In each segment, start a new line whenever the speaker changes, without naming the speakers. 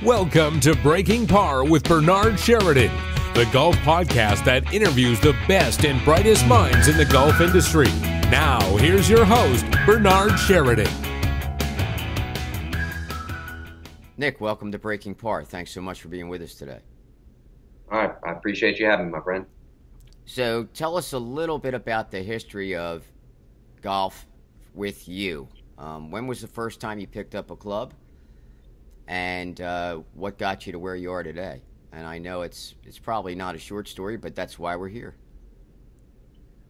Welcome to Breaking Par with Bernard Sheridan, the golf podcast that interviews the best and brightest minds in the golf industry. Now, here's your host, Bernard Sheridan.
Nick, welcome to Breaking Par. Thanks so much for being with us today.
All right, I appreciate you having me, my friend.
So tell us a little bit about the history of golf with you. When was the first time you picked up a club? And what got you to where you are today? And I know it's probably not a short story, but that's why we're here.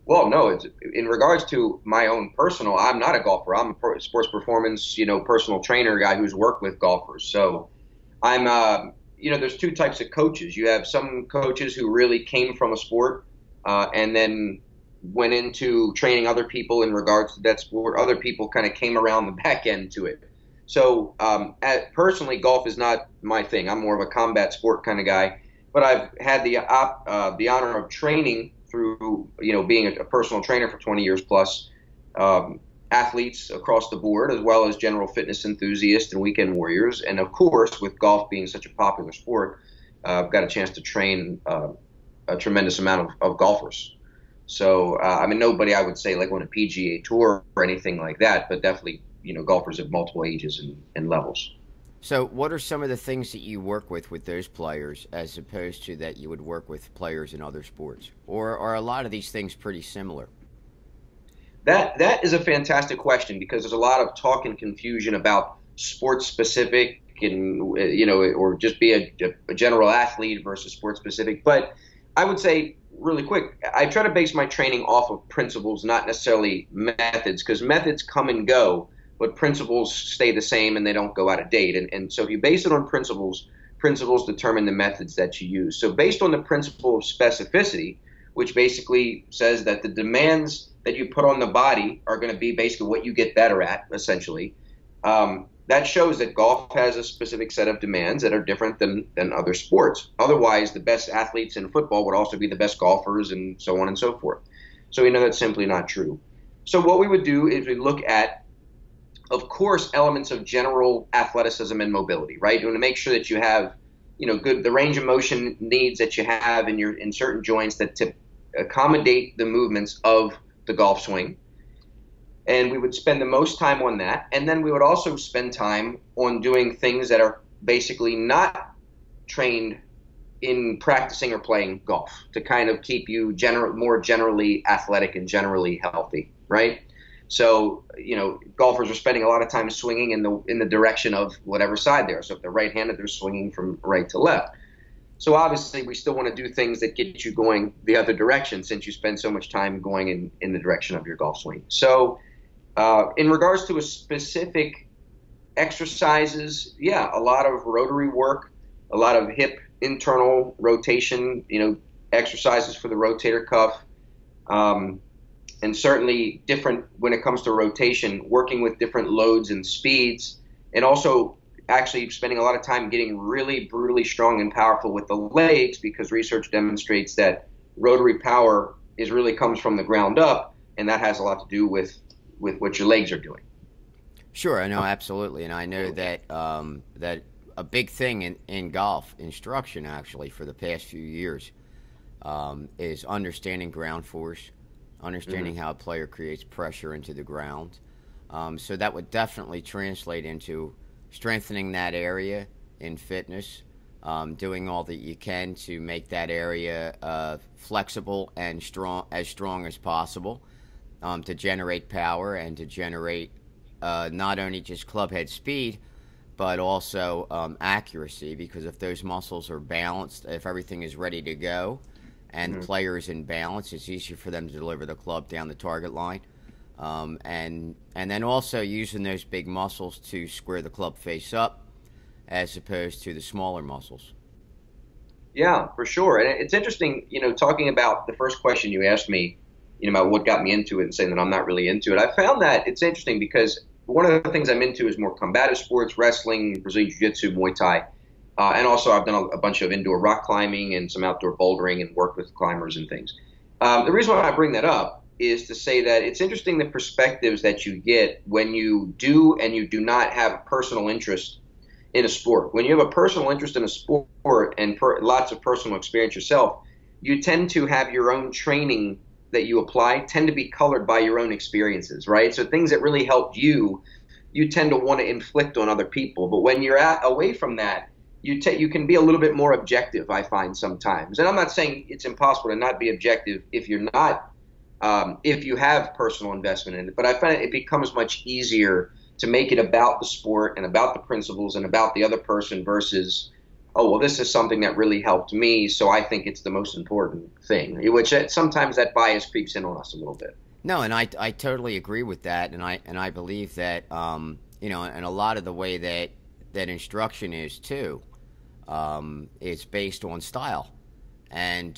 Well, no, it's in regards to my own personal. I'm not a golfer. I'm a sports performance, personal trainer, guy who's worked with golfers. So I'm, there's two types of coaches. You have some coaches who really came from a sport and then went into training other people in regards to that sport. Other people kind of came around the back end to it. So personally, golf is not my thing. I'm more of a combat sport kind of guy. But I've had the honor of training through, being a personal trainer for 20 years plus, athletes across the board, as well as general fitness enthusiasts and weekend warriors. And of course, with golf being such a popular sport, I've got a chance to train a tremendous amount of golfers. So, nobody I would say like on a PGA tour or anything like that, but definitely golfers of multiple ages and levels.
So what are some of the things that you work with those players as opposed to that you would work with players in other sports? Or are a lot of these things pretty similar?
That is a fantastic question, because there's a lot of talk and confusion about sports specific and, or just be a general athlete versus sports specific. But I would say really quick, I try to base my training off of principles, not necessarily methods, because methods come and go, but principles stay the same and they don't go out of date. And so if you base it on principles determine the methods that you use. So based on the principle of specificity, which basically says that the demands that you put on the body are going to be basically what you get better at, essentially, that shows that golf has a specific set of demands that are different than other sports. Otherwise, the best athletes in football would also be the best golfers and so on and so forth. So we know that's simply not true. So what we would do is we look at, of course, elements of general athleticism and mobility, right? You want to make sure that you have, the range of motion needs that you have in certain joints that to accommodate the movements of the golf swing. And we would spend the most time on that. And then we would also spend time on doing things that are basically not trained in practicing or playing golf to kind of keep you more generally athletic and generally healthy, right? So, golfers are spending a lot of time swinging in the direction of whatever side they are. So if they're right-handed, they're swinging from right to left. So obviously, we still want to do things that get you going the other direction, since you spend so much time going in the direction of your golf swing. So in regards to a specific exercises, a lot of rotary work, a lot of hip internal rotation, exercises for the rotator cuff. And certainly different when it comes to rotation, working with different loads and speeds, and also actually spending a lot of time getting really brutally strong and powerful with the legs, because research demonstrates that rotary power really comes from the ground up, and that has a lot to do with what your legs are doing. Sure,
I know, absolutely. And I know that that a big thing in golf instruction, actually, for the past few years is understanding ground force, understanding how a player creates pressure into the ground. So that would definitely translate into strengthening that area in fitness, doing all that you can to make that area flexible and as strong as possible, to generate power and to generate not only just club head speed, but also accuracy, because if those muscles are balanced, if everything is ready to go, and the player is in balance, it's easier for them to deliver the club down the target line. And then also using those big muscles to square the club face up, as opposed to the smaller muscles.
Yeah, for sure. And it's interesting, talking about the first question you asked me, about what got me into it and saying that I'm not really into it. I found that it's interesting because one of the things I'm into is more combative sports, wrestling, Brazilian Jiu-Jitsu, Muay Thai. And also I've done a bunch of indoor rock climbing and some outdoor bouldering and worked with climbers and things. The reason why I bring that up is to say that it's interesting the perspectives that you get when you do and you do not have a personal interest in a sport. When you have a personal interest in a sport and lots of personal experience yourself, you tend to have your own training that you apply tend to be colored by your own experiences, right? So things that really helped you, you tend to want to inflict on other people. But when you're away from that, you can be a little bit more objective, I find sometimes. And I'm not saying it's impossible to not be objective if you're not, if you have personal investment in it. But I find it becomes much easier to make it about the sport and about the principles and about the other person versus, oh, well, this is something that really helped me, so I think it's the most important thing, which sometimes that bias creeps in on us a little bit.
No, and I totally agree with that, and I believe that, you know, and a lot of the way that instruction is too, it's based on style. And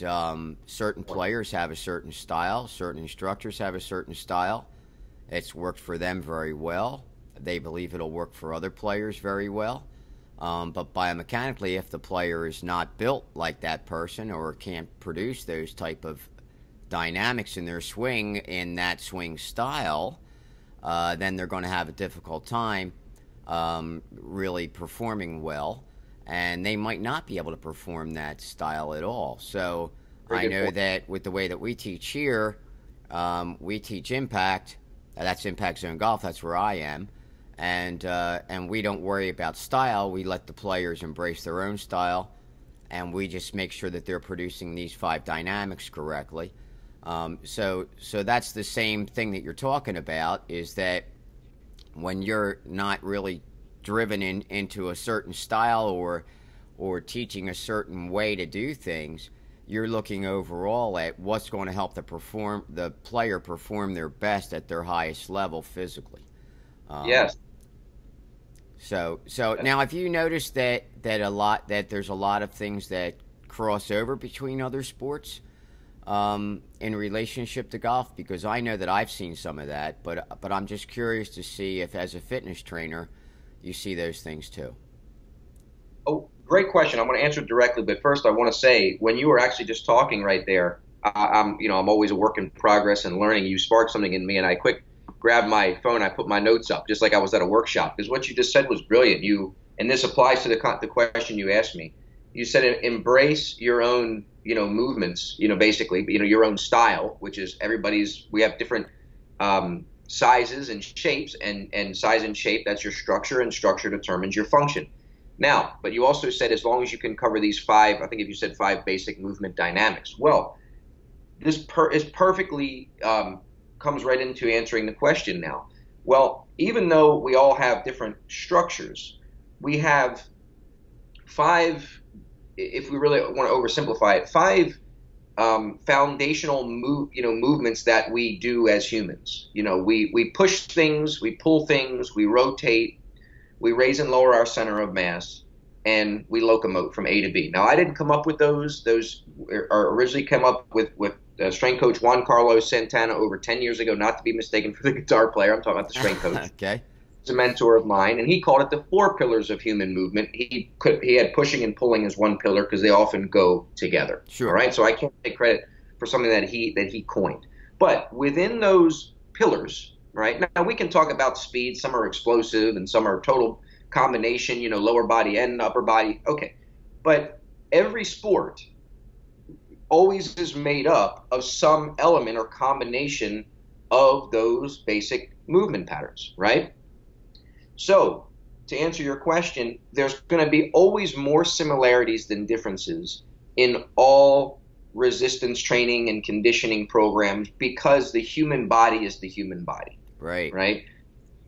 certain players have a certain style, certain instructors have a certain style. It's worked for them very well. They believe it'll work for other players very well. But biomechanically, if the player is not built like that person or can't produce those type of dynamics in their swing in that swing style, then they're going to have a difficult time really performing well, and they might not be able to perform that style at all. So I know that with the way that we teach here, we teach impact. That's impact zone golf. That's where I am. And we don't worry about style. We let the players embrace their own style, and we just make sure that they're producing these 5 dynamics correctly. So that's the same thing that you're talking about, is that when you're not really driven into a certain style or teaching a certain way to do things, you're looking overall at what's going to help the player perform their best at their highest level physically.
Yes.
So now, have you noticed that there's a lot of things that cross over between other sports in relationship to golf? Because I know that I've seen some of that, but I'm just curious to see if, as a fitness trainer, you see those things too.
Oh, great question. I'm going to answer it directly, but first I want to say, when you were actually just talking right there, I'm always a work in progress and learning. You sparked something in me, and I grabbed my phone, I put my notes up, just like I was at a workshop, because what you just said was brilliant. And this applies to the question you asked me. You said embrace your own, movements, basically, your own style, which is we have different sizes and shapes, and size and shape, that's your structure, and structure determines your function. Now, but you also said as long as you can cover these 5, I think if you said 5 basic movement dynamics. Well, this is perfectly comes right into answering the question now. Well, even though we all have different structures, we have 5, if we really want to oversimplify it, 5 foundational movements that we do as humans. We push things, we pull things, we rotate, we raise and lower our center of mass, and we locomote from A to B. Now, I didn't come up with those. Those are originally come up with strength coach Juan Carlos Santana over 10 years ago, not to be mistaken for the guitar player. I'm talking about the strength coach.
Okay.
He's a mentor of mine, and he called it the 4 pillars of human movement. He had pushing and pulling as one pillar because they often go together.
Sure.
All right. So I can't take credit for something that he coined. But within those pillars, right, now we can talk about speed. Some are explosive and some are total combination, lower body and upper body. Okay. But every sport always is made up of some element or combination of those basic movement patterns, right? So to answer your question, there's going to be always more similarities than differences in all resistance training and conditioning programs, because the human body is the human body.
Right.
Right.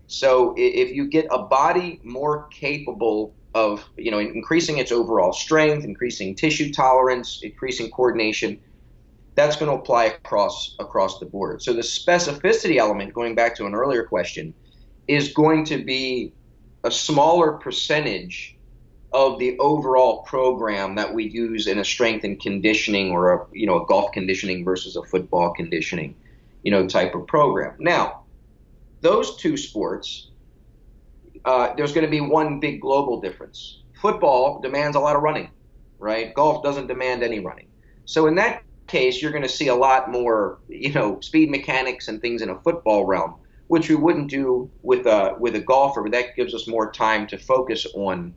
So if you get a body more capable of, increasing its overall strength, increasing tissue tolerance, increasing coordination, that's going to apply across the board. So the specificity element, going back to an earlier question, is going to be a smaller percentage of the overall program that we use in a strength and conditioning, or a golf conditioning versus a football conditioning, type of program. Now, those 2 sports, there's going to be one big global difference. Football demands a lot of running, right? Golf doesn't demand any running. So in that case, you're going to see a lot more, speed mechanics and things in a football realm, which we wouldn't do with a golfer. But that gives us more time to focus on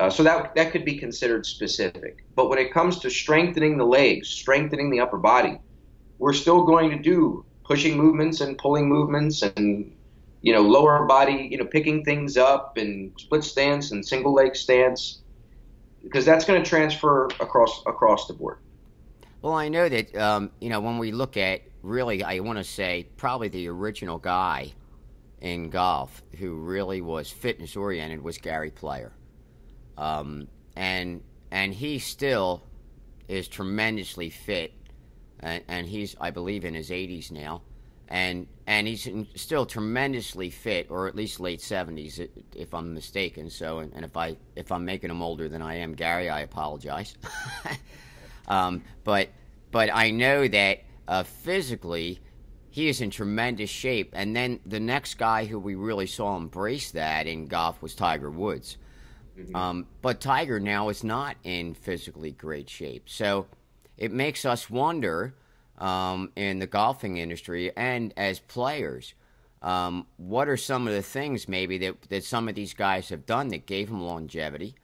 So that could be considered specific. But when it comes to strengthening the legs, strengthening the upper body, we're still going to do pushing movements and pulling movements and, lower body, picking things up and split stance and single leg stance, because that's going to transfer across the board.
Well, I know that, when we look at, really, I want to say probably the original guy in golf who really was fitness oriented was Gary Player. And he still is tremendously fit, and he's, I believe, in his 80s now, and he's still tremendously fit, or at least late 70s, if I'm mistaken. So, and if I'm making him older than I am, Gary, I apologize. But I know that physically he is in tremendous shape. And then the next guy who we really saw embrace that in golf was Tiger Woods. But Tiger now is not in physically great shape. So it makes us wonder, in the golfing industry and as players, what are some of the things maybe that some of these guys have done that gave them longevity?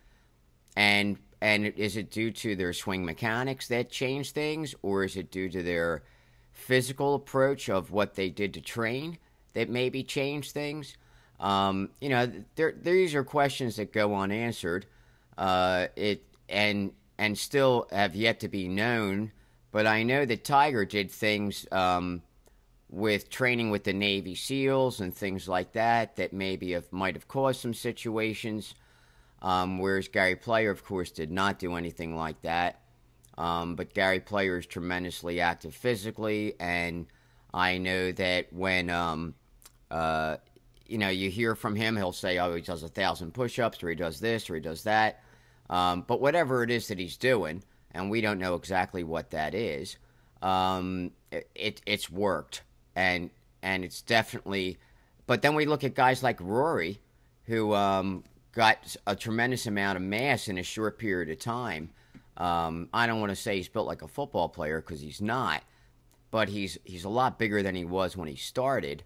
And is it due to their swing mechanics that changed things, or is it due to their physical approach of what they did to train that maybe changed things? These are questions that go unanswered, and still have yet to be known. But I know that Tiger did things with training with the Navy SEALs and things like that maybe might have caused some situations. Whereas Gary Player, of course, did not do anything like that. But Gary Player is tremendously active physically, and I know that when you hear from him, he'll say, oh, he does 1,000 push-ups, or he does this, or he does that. But whatever it is that he's doing, and we don't know exactly what that is, it's worked. And it's definitely... But then we look at guys like Rory, who got a tremendous amount of mass in a short period of time. I don't want to say he's built like a football player, because he's not. But he's a lot bigger than he was when he started.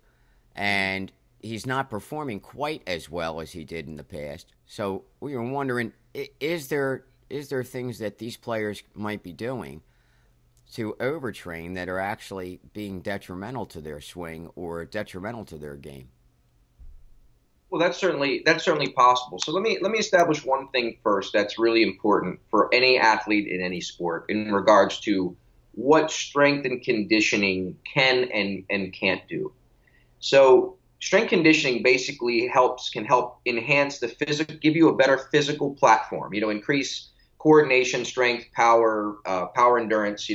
And he's not performing quite as well as he did in the past. So we were wondering, is there things that these players might be doing to overtrain that are actually being detrimental to their swing or detrimental to their game?
Well, that's certainly possible. So let me establish one thing first that's really important for any athlete in any sport in regards to what strength and conditioning can and can't do. So strength conditioning basically can help enhance the physical, give you a better physical platform, increase coordination, strength, power, power endurance,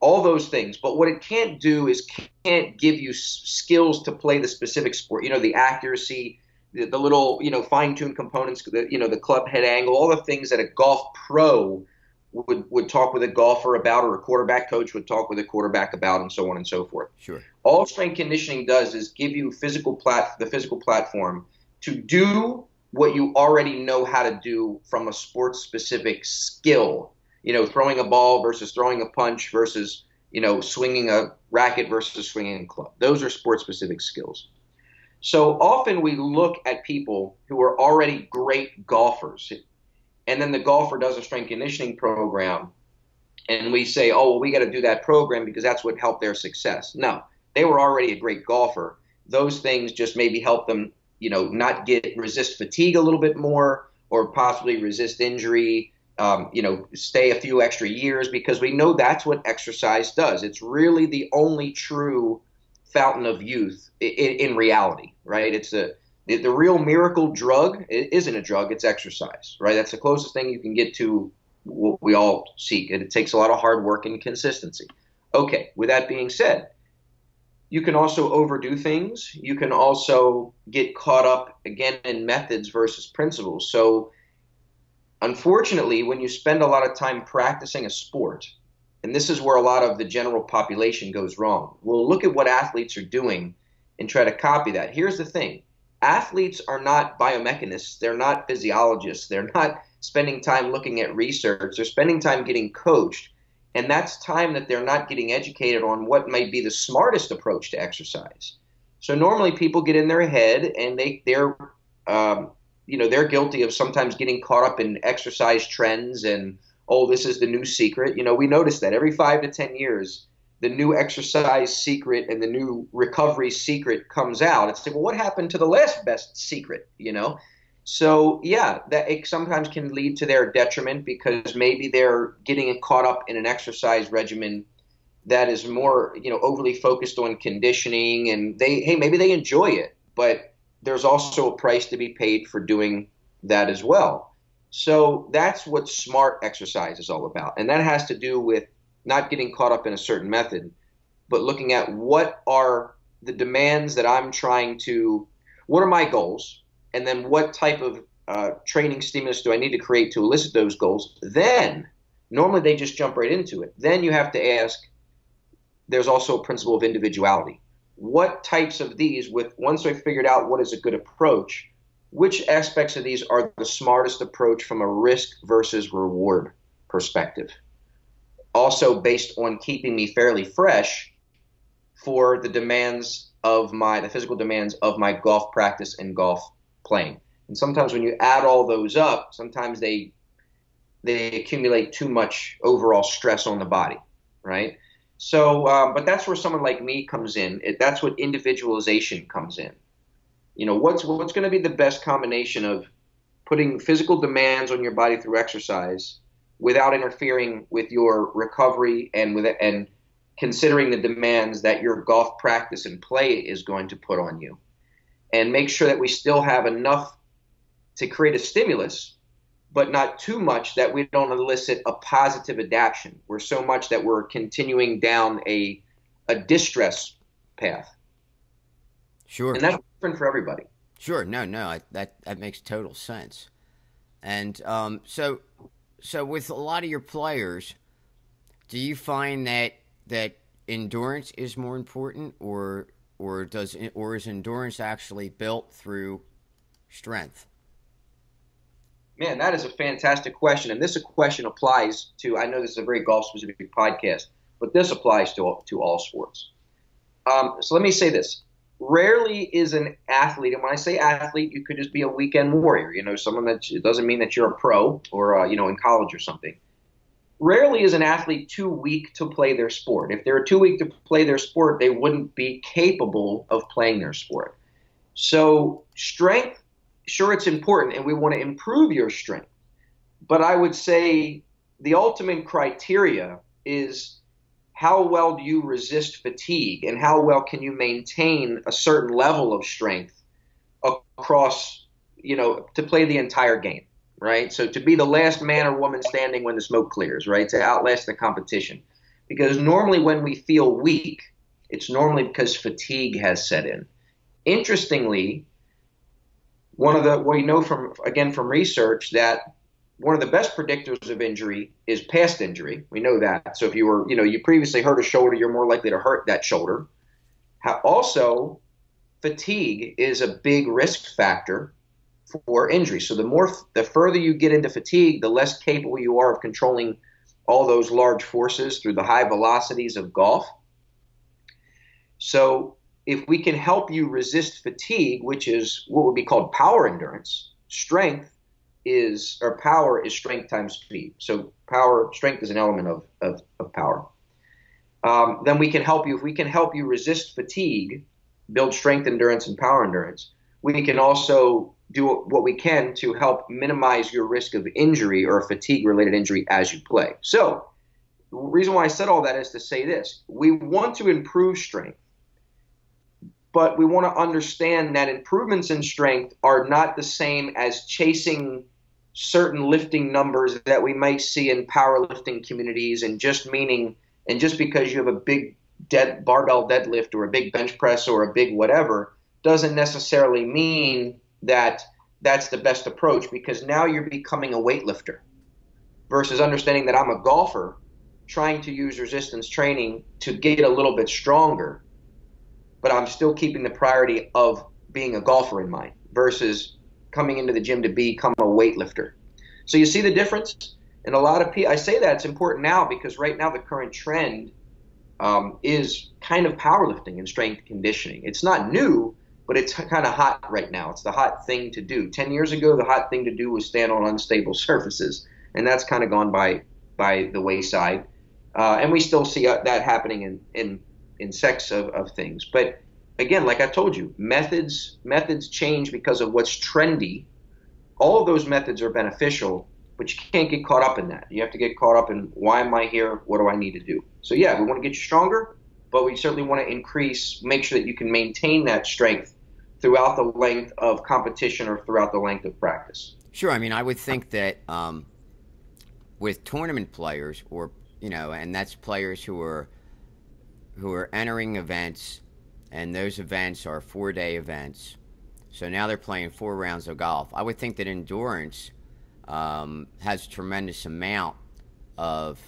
all those things. But what it can't do is can't give you skills to play the specific sport, the accuracy, the little, fine-tuned components, the club head angle, all the things that a golf pro would talk with a golfer about, or a quarterback coach would talk with a quarterback about, and so on and so forth.
Sure.
All strength conditioning does is give you the physical platform to do what you already know how to do from a sports-specific skill. Throwing a ball versus throwing a punch versus, swinging a racket versus swinging a club. Those are sports-specific skills. So often we look at people who are already great golfers, and then the golfer does a strength conditioning program, and we say, oh, well, we got to do that program because that's what helped their success. No, they were already a great golfer. Those things just maybe help them, not resist fatigue a little bit more, or possibly resist injury, stay a few extra years, because we know that's what exercise does. It's really the only true fountain of youth in reality, right? It's the real miracle drug. It isn't a drug, it's exercise, right? That's the closest thing you can get to what we all seek. And it takes a lot of hard work and consistency. Okay, with that being said, you can also overdo things. You can also get caught up, again, in methods versus principles. So unfortunately, when you spend a lot of time practicing a sport, and this is where a lot of the general population goes wrong, we'll look at what athletes are doing and try to copy that. Here's the thing. Athletes are not biomechanists. They're not physiologists. They're not spending time looking at research. They're spending time getting coached. And that's time that they're not getting educated on what might be the smartest approach to exercise. So normally people get in their head and they're they're guilty of sometimes getting caught up in exercise trends and, oh, this is the new secret. We notice that every 5 to 10 years, the new exercise secret and the new recovery secret comes out. It's like, well, what happened to the last best secret, So, yeah, that it sometimes can lead to their detriment because maybe they're getting caught up in an exercise regimen that is more, overly focused on conditioning, and maybe they enjoy it, but there's also a price to be paid for doing that as well. So that's what smart exercise is all about. And that has to do with not getting caught up in a certain method, but looking at what are the demands that what are my goals? And then what type of training stimulus do I need to create to elicit those goals? Then, normally they just jump right into it. Then you have to ask, there's also a principle of individuality. What types of these, once I've figured out what is a good approach, which aspects of these are the smartest approach from a risk versus reward perspective? Also based on keeping me fairly fresh for the physical demands of my golf practice and golf playing. And sometimes when you add all those up, sometimes they accumulate too much overall stress on the body, right? So, but that's where someone like me comes in. That's what individualization comes in. What's going to be the best combination of putting physical demands on your body through exercise without interfering with your recovery and considering the demands that your golf practice and play is going to put on you, and make sure that we still have enough to create a stimulus, but not too much that we don't elicit a positive adaptation. We're so much that we're continuing down a distress path.
Sure.
And that's different for everybody.
Sure. No, that makes total sense. And so with a lot of your players, do you find that endurance is more important, or is endurance actually built through strength?
Man, that is a fantastic question, and this question applies to. I know this is a very golf-specific podcast, but this applies to all sports. So let me say this: rarely is an athlete, and when I say athlete, you could just be a weekend warrior. Someone that it doesn't mean that you're a pro or in college or something. Rarely is an athlete too weak to play their sport. If they were too weak to play their sport, they wouldn't be capable of playing their sport. So strength, sure, it's important, and we want to improve your strength. But I would say the ultimate criteria is how well do you resist fatigue, and how well can you maintain a certain level of strength across, to play the entire game. Right? So to be the last man or woman standing when the smoke clears, right? To outlast the competition. Because normally when we feel weak, it's normally because fatigue has set in. Interestingly, we know from research that one of the best predictors of injury is past injury. We know that. So if you previously hurt a shoulder, you're more likely to hurt that shoulder. Also, fatigue is a big risk factor for injury. So the further you get into fatigue, the less capable you are of controlling all those large forces through the high velocities of golf. So if we can help you resist fatigue, which is what would be called power endurance, power is strength times speed. So strength is an element of power. Then we can help you. If we can help you resist fatigue, build strength endurance and power endurance, we can also do what we can to help minimize your risk of injury or fatigue-related injury as you play. So the reason why I said all that is to say this. We want to improve strength, but we want to understand that improvements in strength are not the same as chasing certain lifting numbers that we might see in powerlifting communities, and just because you have a big barbell deadlift or a big bench press or a big whatever doesn't necessarily mean that that's the best approach, because now you're becoming a weightlifter versus understanding that I'm a golfer trying to use resistance training to get a little bit stronger, but I'm still keeping the priority of being a golfer in mind versus coming into the gym to become a weightlifter. So you see the difference? And a lot of people, I say that it's important now because right now the current trend is kind of powerlifting and strength conditioning. It's not new, but it's kind of hot right now. It's the hot thing to do. 10 years ago, the hot thing to do was stand on unstable surfaces, and that's kind of gone by the wayside. And we still see that happening in sex of things. But again, like I told you, methods change because of what's trendy. All of those methods are beneficial, but you can't get caught up in that. You have to get caught up in, why am I here? What do I need to do? So yeah, we want to get you stronger, but we certainly want to make sure that you can maintain that strength throughout the length of competition or throughout the length of practice.
Sure. I mean, I would think that with tournament players, or and that's players who are entering events, and those events are 4-day events. So now they're playing 4 rounds of golf. I would think that endurance has a tremendous amount of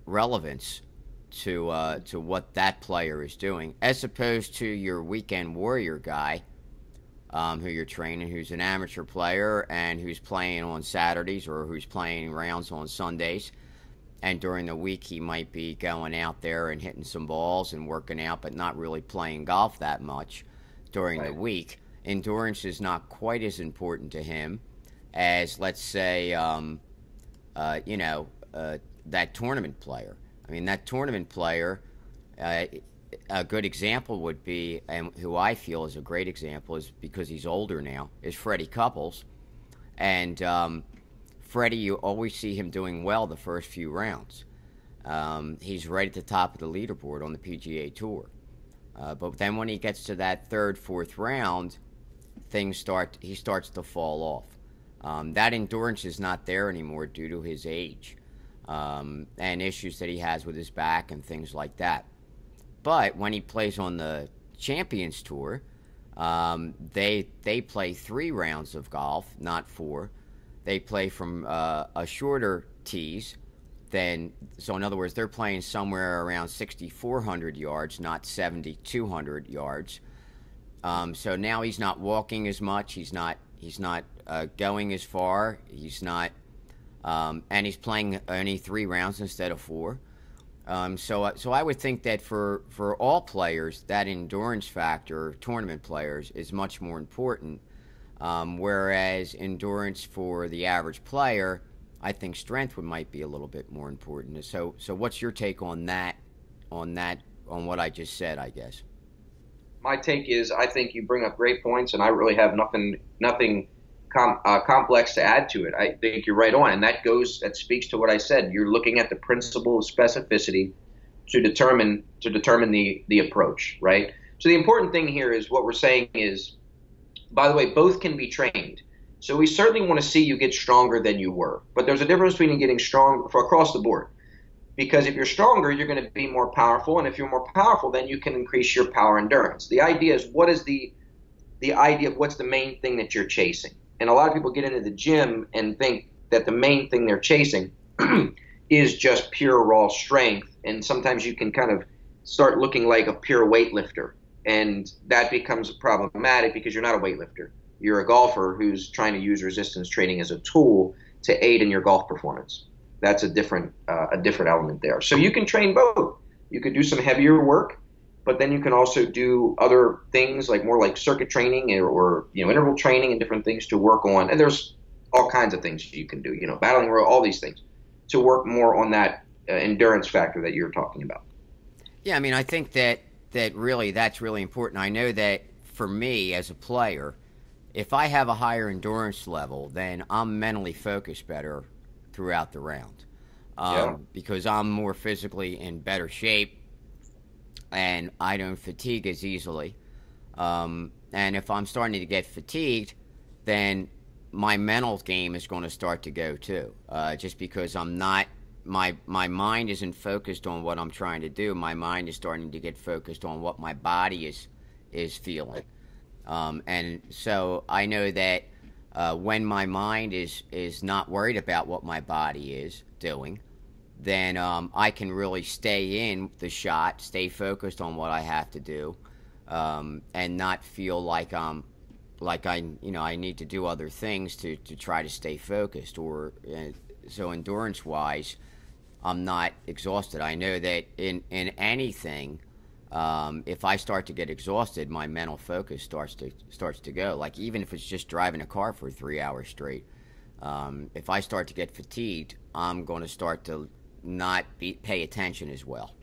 relevance to what that player is doing, as opposed to your weekend warrior guy who you're training, who's an amateur player and who's playing on Saturdays or who's playing rounds on Sundays. And during the week, he might be going out there and hitting some balls and working out, but not really playing golf that much during the week. Endurance is not quite as important to him as, let's say, that tournament player. I mean, that tournament player, a good example would be, and who I feel is a great example, is because he's older now, is Freddie Couples. And Freddie, you always see him doing well the first few rounds. He's right at the top of the leaderboard on the PGA Tour. But then when he gets to that 3rd, 4th round, he starts to fall off. That endurance is not there anymore due to his age and issues that he has with his back and things like that. But when he plays on the Champions Tour, they play 3 rounds of golf, not 4. They play from a shorter tees so in other words, they're playing somewhere around 6,400 yards, not 7,200 yards. So now he's not walking as much. He's not going as far. He's not, and he's playing only 3 rounds instead of 4. So I would think that for all players, that endurance factor, tournament players, is much more important. Whereas endurance for the average player, I think strength might be a little bit more important. So what's your take on that? On what I just said, I guess.
My take is, I think you bring up great points, and I really have nothing complex to add to it. I think you're right on, and that speaks to what I said. You're looking at the principle of specificity to determine the approach, right? So the important thing here is, what we're saying is, by the way, both can be trained. So we certainly want to see you get stronger than you were, but there's a difference between getting strong across the board. Because if you're stronger, you're going to be more powerful, and if you're more powerful, then you can increase your power endurance. The idea is, what is the idea of what's the main thing that you're chasing? And a lot of people get into the gym and think that the main thing they're chasing is just pure raw strength, and sometimes you can kind of start looking like a pure weightlifter, and that becomes problematic because you're not a weightlifter. You're a golfer who's trying to use resistance training as a tool to aid in your golf performance. That's a different element there. So you can train both. You could do some heavier work, but then you can also do other things more like circuit training or interval training and different things to work on. And there's all kinds of things you can do, battling row, all these things to work more on that endurance factor that you're talking about.
Yeah, I mean, I think that really that's really important. I know that for me as a player, if I have a higher endurance level, then I'm mentally focused better throughout the round, because I'm more physically in better shape and I don't fatigue as easily. And if I'm starting to get fatigued, then my mental game is going to start to go too, just because my mind isn't focused on what I'm trying to do. My mind is starting to get focused on what my body is feeling. And so I know that when my mind is not worried about what my body is doing, then I can really stay in the shot, stay focused on what I have to do, and not feel like I need to do other things to try to stay focused. Or so endurance-wise, I'm not exhausted. I know that in anything, If I start to get exhausted, my mental focus starts to go. Like even if it's just driving a car for 3 hours straight, if I start to get fatigued, I'm going to start to not pay attention as well.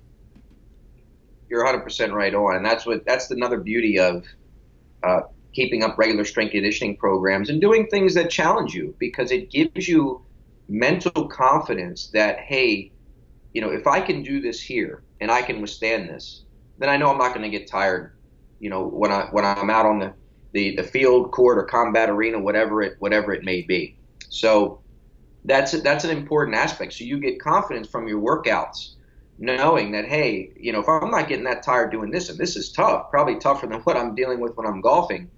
You're 100% right on, and that's another beauty of keeping up regular strength conditioning programs and doing things that challenge you, because it gives you mental confidence that, hey, if I can do this here and I can withstand this, then I know I'm not going to get tired, when I'm out on the field, court, or combat arena, whatever it may be. So that's an important aspect. So you get confidence from your workouts, knowing that, hey, if I'm not getting that tired doing this, and this is tough, probably tougher than what I'm dealing with when I'm golfing,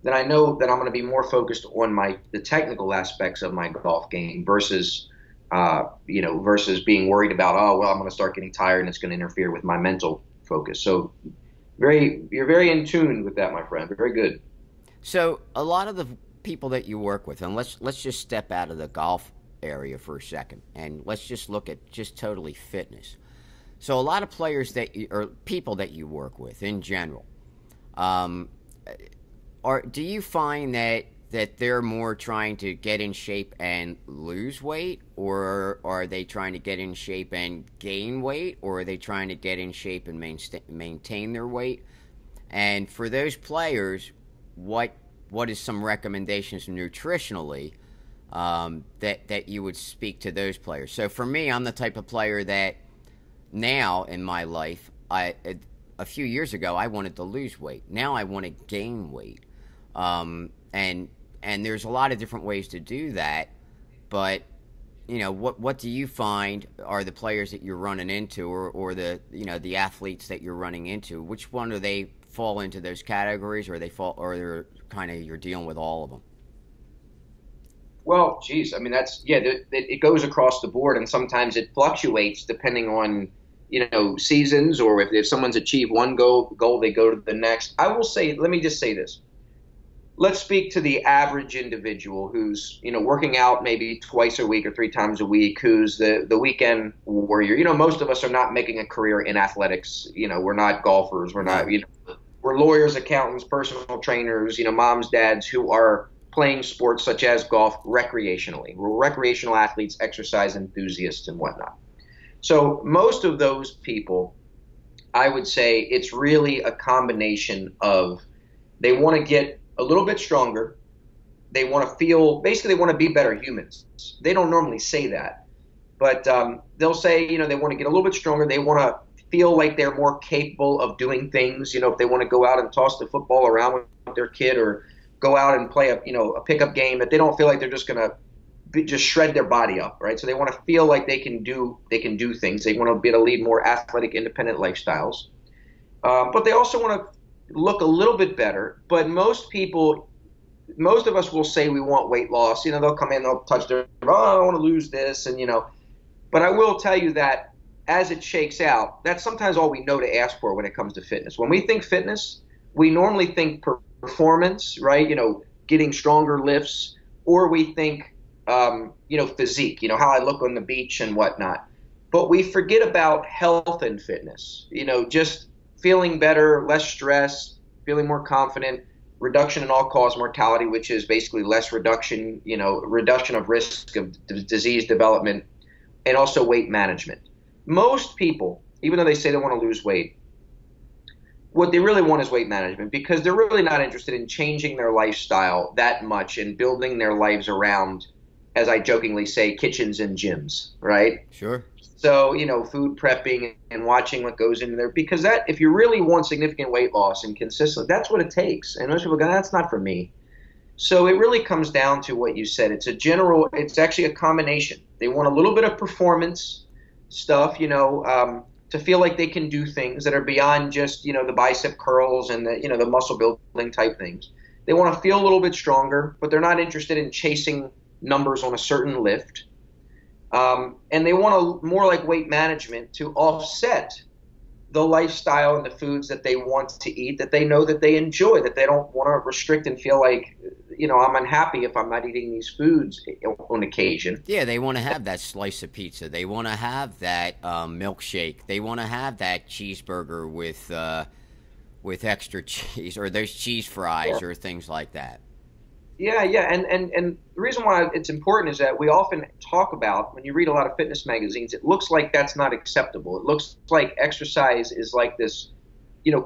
then I know that I'm going to be more focused on the technical aspects of my golf game versus being worried about, oh, well, I'm going to start getting tired and it's going to interfere with my mental focus. So you're very in tune with that, my friend. Very good.
So a lot of the people that you work with, and let's just step out of the golf area for a second, and let's just look at just totally fitness. So a lot of players or people that you work with in general, do you find that they're more trying to get in shape and lose weight, or are they trying to get in shape and gain weight, or are they trying to get in shape and maintain their weight? And for those players, what is some recommendations nutritionally that you would speak to those players? So for me, I'm the type of player that now in my life, a few years ago, I wanted to lose weight. Now I want to gain weight. And there's a lot of different ways to do that, but what do you find are the players that you're running into, or the athletes that you're running into? Which one do they fall into those categories, or they're kind of, you're dealing with all of them?
Well, geez, I mean, it goes across the board, and sometimes it fluctuates depending on seasons, or if someone's achieved one goal, they go to the next. I will say, let me just say this. Let's speak to the average individual who's, working out maybe twice a week or 3 times a week, who's the weekend warrior. Most of us are not making a career in athletics. We're not golfers. We're not, we're lawyers, accountants, personal trainers, moms, dads who are playing sports such as golf recreationally. We're recreational athletes, exercise enthusiasts, and whatnot. So most of those people, I would say it's really a combination of, they want to get a little bit stronger. They want to they want to be better humans. They don't normally say that, but they'll say, they want to get a little bit stronger. They want to feel like they're more capable of doing things. If they want to go out and toss the football around with their kid, or go out and play a pickup game, that they don't feel like they're just going to just shred their body up, right? So they want to feel like they can do things. They want to be able to lead more athletic, independent lifestyles. But they also want to look a little bit better. But most of us will say we want weight loss. They'll come in, they'll touch I want to lose this, and but I will tell you that as it shakes out, that's sometimes all we know to ask for when it comes to fitness. When we think fitness, we normally think performance, right? Getting stronger lifts, or we think physique, how I look on the beach and whatnot. But we forget about health and fitness, just feeling better, less stress, feeling more confident, reduction in all-cause mortality, which is basically less reduction of risk of disease development, and also weight management. Most people, even though they say they want to lose weight, what they really want is weight management, because they're really not interested in changing their lifestyle that much and building their lives around, as I jokingly say, kitchens and gyms, right?
Sure.
So, food prepping and watching what goes into there, because if you really want significant weight loss and consistent, that's what it takes. And most people go, that's not for me. So it really comes down to what you said. It's actually a combination. They want a little bit of performance stuff, to feel like they can do things that are beyond just, the bicep curls and the muscle building type things. They want to feel a little bit stronger, but they're not interested in chasing numbers on a certain lift. And they want more like weight management to offset the lifestyle and the foods that they want to eat, that they know that they enjoy, that they don't want to restrict and feel like, I'm unhappy if I'm not eating these foods on occasion.
Yeah, they want to have that slice of pizza. They want to have that milkshake. They want to have that cheeseburger with extra cheese, or those cheese fries, or things like that.
Yeah, yeah, and the reason why it's important is that we often talk about, when you read a lot of fitness magazines, it looks like that's not acceptable. It looks like exercise is like this,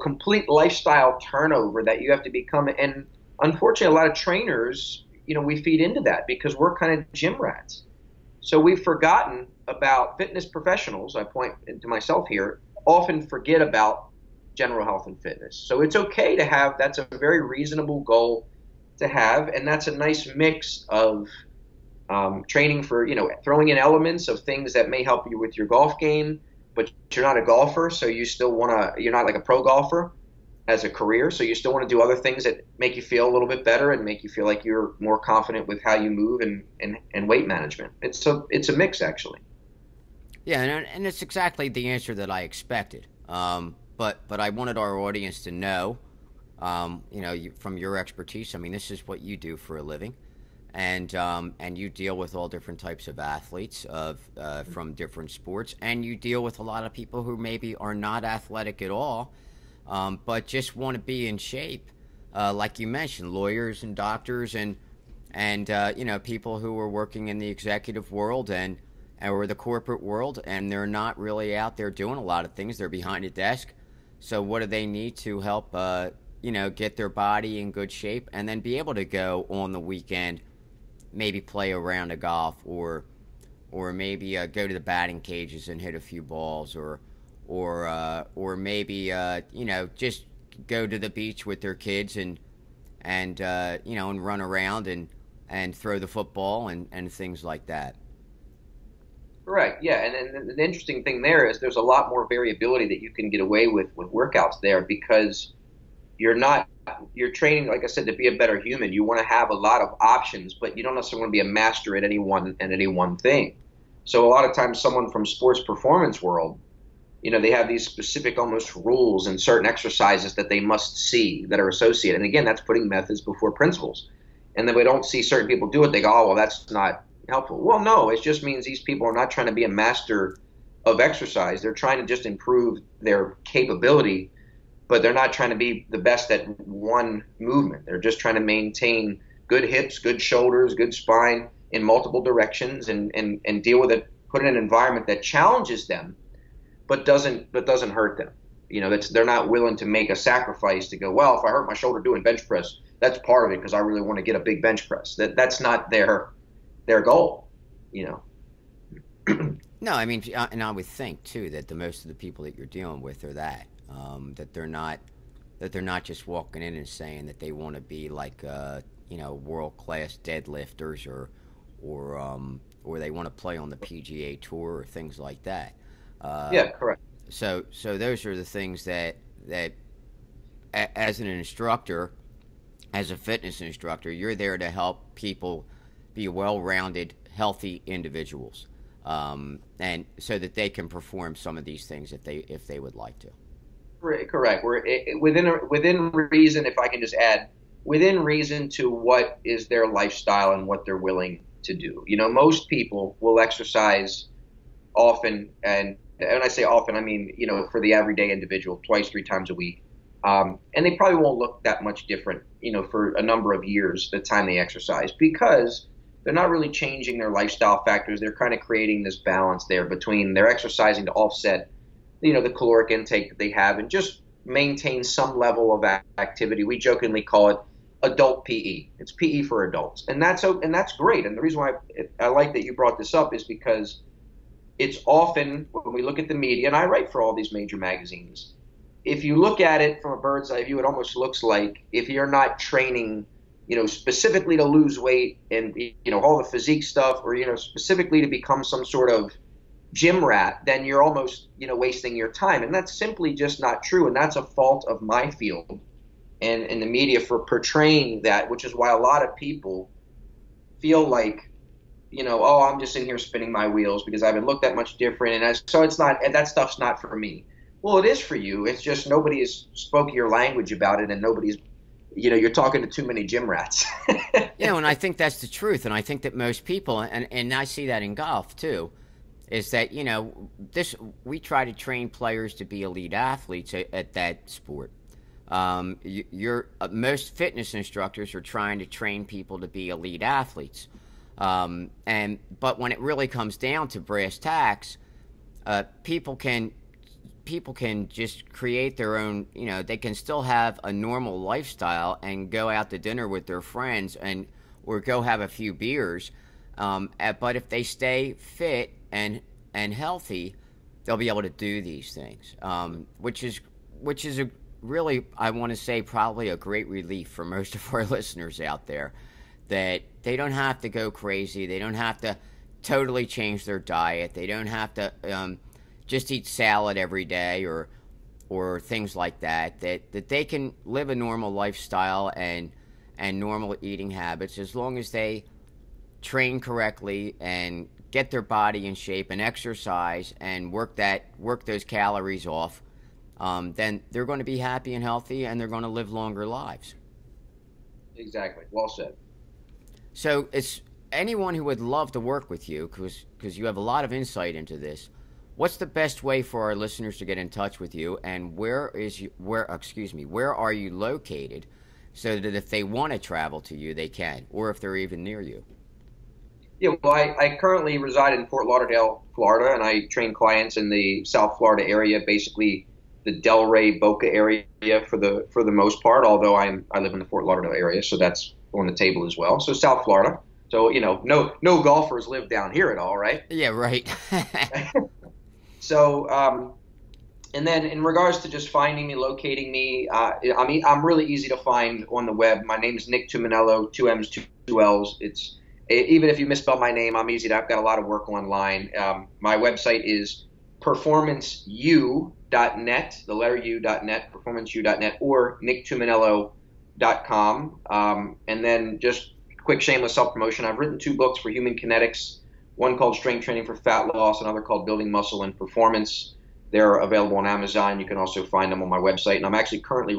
complete lifestyle turnover that you have to become. And unfortunately, a lot of trainers, we feed into that because we're kind of gym rats. So we've forgotten about fitness professionals, I point to myself here, often forget about general health and fitness. So it's okay to have, that's a very reasonable goal to have, and that's a nice mix of training for, throwing in elements of things that may help you with your golf game, but you're not a golfer, so you still want to, you're not like a pro golfer as a career, so you still want to do other things that make you feel a little bit better and make you feel like you're more confident with how you move and weight management. It's a mix, actually.
Yeah, and it's exactly the answer that I expected. But I wanted our audience to know, from your expertise. I mean, this is what you do for a living, and you deal with all different types of athletes from different sports, and you deal with a lot of people who maybe are not athletic at all, but just want to be in shape, like you mentioned, lawyers and doctors and people who are working in the executive world or the corporate world, and they're not really out there doing a lot of things. They're behind a desk. So what do they need to help get their body in good shape, and then be able to go on the weekend, maybe play a round of golf, or maybe go to the batting cages and hit a few balls, or maybe just go to the beach with their kids and run around and throw the football and things like that.
Correct. Yeah, and the interesting thing there is there's a lot more variability that you can get away with workouts there, because you're training, like I said, to be a better human. You want to have a lot of options, but you don't necessarily want to be a master at any one thing. So a lot of times someone from sports performance world, they have these specific almost rules and certain exercises that they must see that are associated. And again, that's putting methods before principles. And then we don't see certain people do it. They go, oh, well, that's not helpful. Well, no, it just means these people are not trying to be a master of exercise. They're trying to just improve their capability, but they're not trying to be the best at one movement. They're just trying to maintain good hips, good shoulders, good spine in multiple directions, and deal with it, put in an environment that challenges them, but doesn't hurt them. They're not willing to make a sacrifice to go, well, if I hurt my shoulder doing bench press, that's part of it because I really want to get a big bench press. That's not their goal,
No, I mean, and I would think too that the most of the people that you're dealing with are that they're not just walking in and saying that they want to be like world-class deadlifters or they want to play on the PGA Tour or things like that.
Yeah, correct.
So those are the things that as an instructor, as a fitness instructor, you're there to help people be well-rounded, healthy individuals, and so that they can perform some of these things if they would like to.
Correct. We're within reason. If I can just add, within reason to what is their lifestyle and what they're willing to do. Most people will exercise often, and when I say often, I mean for the everyday individual, 2-3 times a week, and they probably won't look that much different, for a number of years the time they exercise, because they're not really changing their lifestyle factors. They're kind of creating this balance there between they're exercising to offset, the caloric intake that they have and just maintain some level of activity. We jokingly call it adult PE. It's PE for adults, and that's great. And the reason why I like that you brought this up is because it's often, when we look at the media, and I write for all these major magazines, if you look at it from a bird's eye view, it almost looks like if you're not training specifically to lose weight and, all the physique stuff, or, specifically to become some sort of gym rat, then you're almost, wasting your time. And that's simply just not true. And that's a fault of my field and in the media for portraying that, which is why a lot of people feel like, I'm just in here spinning my wheels because I haven't looked that much different. So that stuff's not for me. Well, it is for you. It's just nobody has spoken your language about it, and nobody's, you're talking to too many gym rats.
And I think that's the truth. And I think that most people, and I see that in golf too, is that, we try to train players to be elite athletes at that sport. Most fitness instructors are trying to train people to be elite athletes. But when it really comes down to brass tacks, people can just create their own, they can still have a normal lifestyle and go out to dinner with their friends or go have a few beers. But if they stay fit and healthy, they'll be able to do these things, which is a really, I want to say, probably a great relief for most of our listeners out there, that they don't have to go crazy. They don't have to totally change their diet. They don't have to just eat salad every day or things like that. That they can live a normal lifestyle and normal eating habits, as long as they train correctly and get their body in shape and exercise and work those calories off. Then they're going to be happy and healthy, and they're going to live longer lives.
Exactly. Well said.
So it's anyone who would love to work with you, because you have a lot of insight into this. What's the best way for our listeners to get in touch with you, and where are you located, so that if they want to travel to you, they can, or if they're even near you?
Yeah, well, I currently reside in Fort Lauderdale, Florida, and I train clients in the South Florida area, basically the Delray, Boca area for the most part, although I live in the Fort Lauderdale area, so that's on the table as well. So South Florida. So, no golfers live down here at all, right?
Yeah, right.
So, and then in regards to just finding me, locating me, I'm really easy to find on the web. My name is Nick Tumminello, 2 M's, 2 L's. Even if you misspell my name, I'm easy. I've got a lot of work online. My website is performanceu.net, the letter U.net, performanceu.net, or nicktumminello.com. And then just quick shameless self-promotion. I've written 2 books for human kinetics, one called Strength Training for Fat Loss, another called Building Muscle and Performance. They're available on Amazon. You can also find them on my website. And I'm actually currently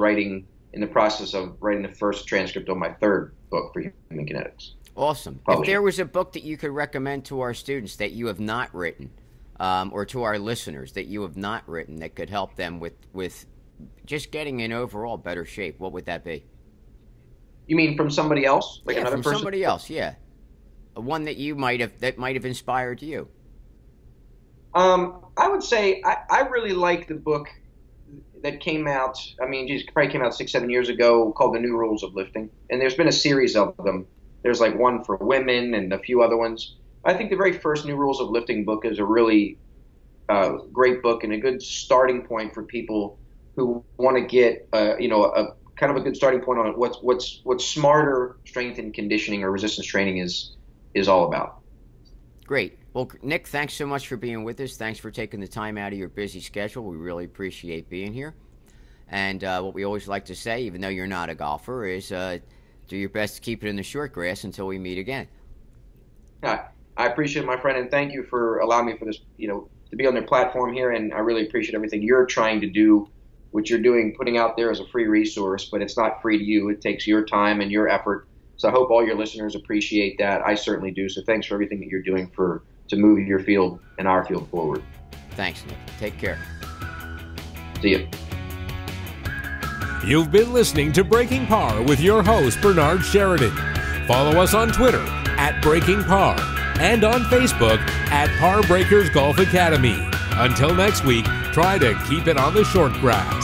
in the process of writing the first transcript of my 3rd book for human kinetics.
Awesome. If there was a book that you could recommend to our students that you have not written, or to our listeners that you have not written, that could help them with just getting in overall better shape, what would that be?
You mean from somebody else?
Like another person? Somebody else, yeah. One that might have inspired you.
I would say I really like the book that came out, probably came out 6-7 years ago, called The New Rules of Lifting. And there's been a series of them. There's like one for women and a few other ones. I think the very first New Rules of Lifting book is a really great book and a good starting point for people who want to get, a kind of a good starting point on what smarter strength and conditioning or resistance training is all about.
Great. Well, Nick, thanks so much for being with us. Thanks for taking the time out of your busy schedule. We really appreciate being here. And what we always like to say, even though you're not a golfer, is do your best to keep it in the short grass until we meet again.
Yeah, I appreciate it, my friend, and thank you for allowing me for this, to be on their platform here. And I really appreciate everything you're trying to do, what you're doing, putting out there as a free resource, but it's not free to you. It takes your time and your effort. So I hope all your listeners appreciate that. I certainly do. So thanks for everything that you're doing to move your field and our field forward.
Thanks, Nick. Take care.
See you.
You've been listening to Breaking Par with your host, Bernard Sheridan. Follow us on Twitter @BreakingPar and on Facebook @Par Breakers Golf Academy. Until next week, try to keep it on the short grass.